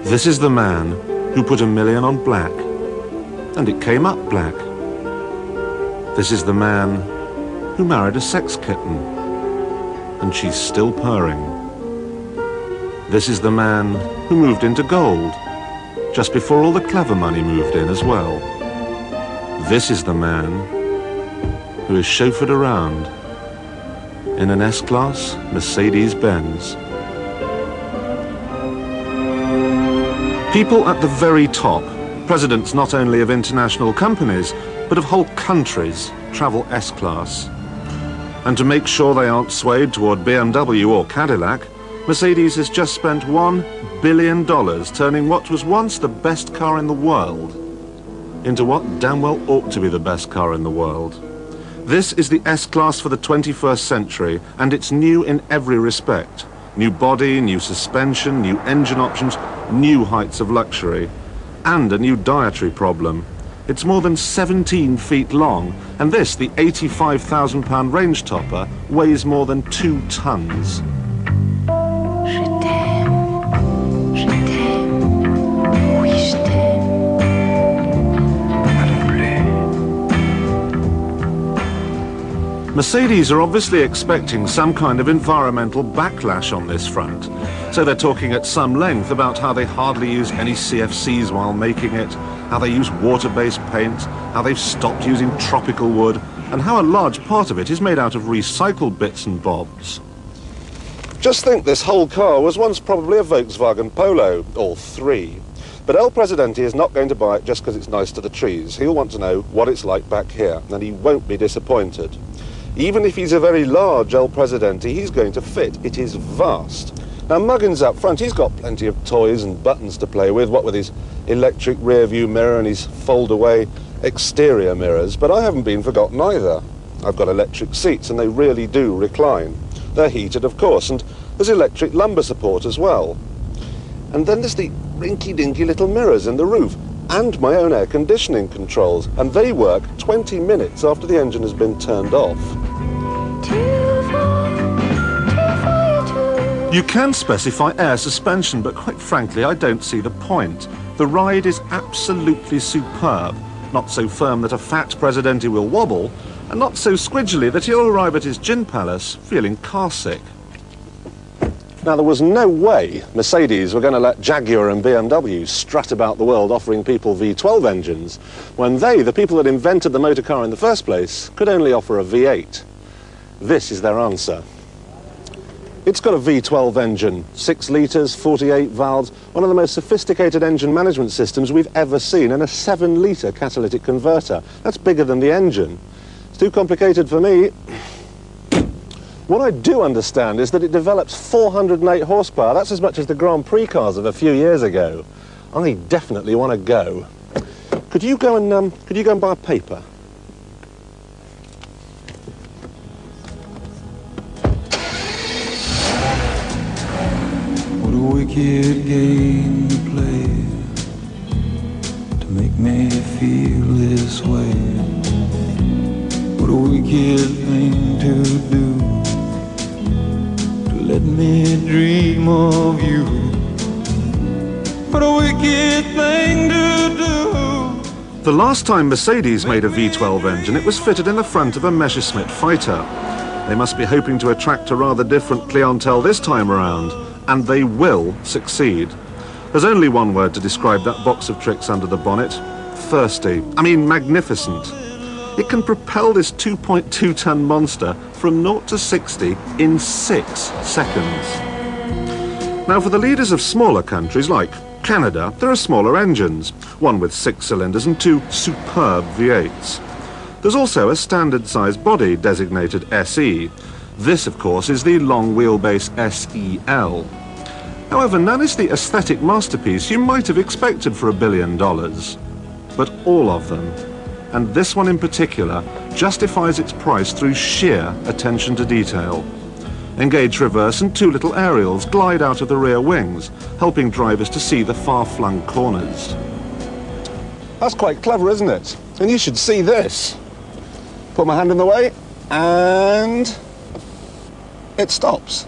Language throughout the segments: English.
This is the man who put $1 million on black, and it came up black. This is the man who married a sex kitten, and she's still purring. This is the man who moved into gold, just before all the clever money moved in as well. This is the man who is chauffeured around in an S-Class Mercedes Benz. People at the very top, presidents not only of international companies, but of whole countries, travel S-Class. And to make sure they aren't swayed toward BMW or Cadillac, Mercedes has just spent $1 billion turning what was once the best car in the world into what damn well ought to be the best car in the world. This is the S-Class for the 21st century, and it's new in every respect. New body, new suspension, new engine options, new heights of luxury, and a new dietary problem. It's more than 17 feet long, and this, the 85,000-pound range topper, weighs more than 2 tons. Mercedes are obviously expecting some kind of environmental backlash on this front. So they're talking at some length about how they hardly use any CFCs while making it, how they use water-based paint, how they've stopped using tropical wood, and how a large part of it is made out of recycled bits and bobs. Just think this whole car was once probably a Volkswagen Polo, or 3. But El Presidente is not going to buy it just because it's nice to the trees. He'll want to know what it's like back here, and he won't be disappointed. Even if he's a very large El Presidente, he's going to fit. It is vast. Now, Muggins up front, he's got plenty of toys and buttons to play with, what with his electric rear-view mirror and his fold-away exterior mirrors, but I haven't been forgotten either. I've got electric seats, and they really do recline. They're heated, of course, and there's electric lumbar support as well. And then there's the rinky-dinky little mirrors in the roof, and my own air conditioning controls, and they work 20 minutes after the engine has been turned off. You can specify air suspension, but quite frankly, I don't see the point. The ride is absolutely superb. Not so firm that a fat Presidente will wobble, and not so squidgely that he'll arrive at his gin palace feeling car sick. Now, there was no way Mercedes were going to let Jaguar and BMW strut about the world offering people V12 engines when they, the people that invented the motor car in the first place, could only offer a V8. This is their answer. It's got a V12 engine, 6 litres, 48 valves, one of the most sophisticated engine management systems we've ever seen, and a 7-litre catalytic converter. That's bigger than the engine. It's too complicated for me. What I do understand is that it develops 408 horsepower. That's as much as the Grand Prix cars of a few years ago. I definitely want to go. Could you go and buy a paper? What a wicked game to play to make me feel this way. What a wicked thing to do. Let me dream of you. What a wicked thing to do. The last time Mercedes made a V12 engine, it was fitted in the front of a Messerschmitt fighter. They must be hoping to attract a rather different clientele this time around, and they will succeed. There's only one word to describe that box of tricks under the bonnet: thirsty. I mean, magnificent. It can propel this 2.2-ton monster from 0 to 60 in 6 seconds. Now, for the leaders of smaller countries like Canada, there are smaller engines, one with 6 cylinders and 2 superb V8s. There's also a standard-sized body designated SE. This, of course, is the long-wheelbase SEL. However, none is the aesthetic masterpiece you might have expected for $1 billion. But all of them, and this one in particular, justifies its price through sheer attention to detail. Engage reverse and 2 little aerials glide out of the rear wings, helping drivers to see the far-flung corners. That's quite clever, isn't it? And you should see this. Put my hand in the way, and it stops.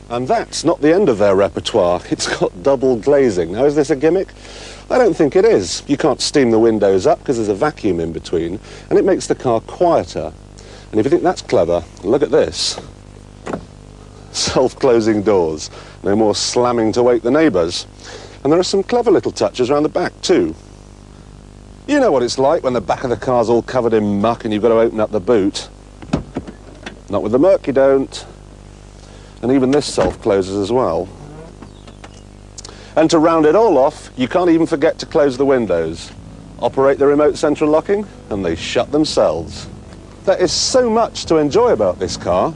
And that's not the end of their repertoire. It's got double glazing. Now, is this a gimmick? I don't think it is. You can't steam the windows up because there's a vacuum in between, and it makes the car quieter. And if you think that's clever, look at this. Self-closing doors. No more slamming to wake the neighbours. And there are some clever little touches around the back too. You know what it's like when the back of the car's all covered in muck and you've got to open up the boot. Not with the Merc, you don't. And even this self-closes as well. And to round it all off, you can't even forget to close the windows. Operate the remote central locking, and they shut themselves. There is so much to enjoy about this car.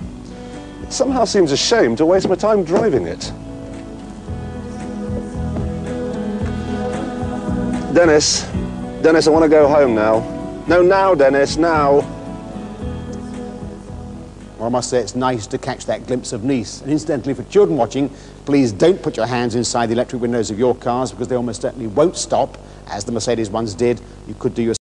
It somehow seems a shame to waste my time driving it. Dennis, I want to go home now. No, now, Dennis, now. Well, I must say it's nice to catch that glimpse of Nice. And incidentally, for children watching, please don't put your hands inside the electric windows of your cars because they almost certainly won't stop, as the Mercedes ones did. You could do yourself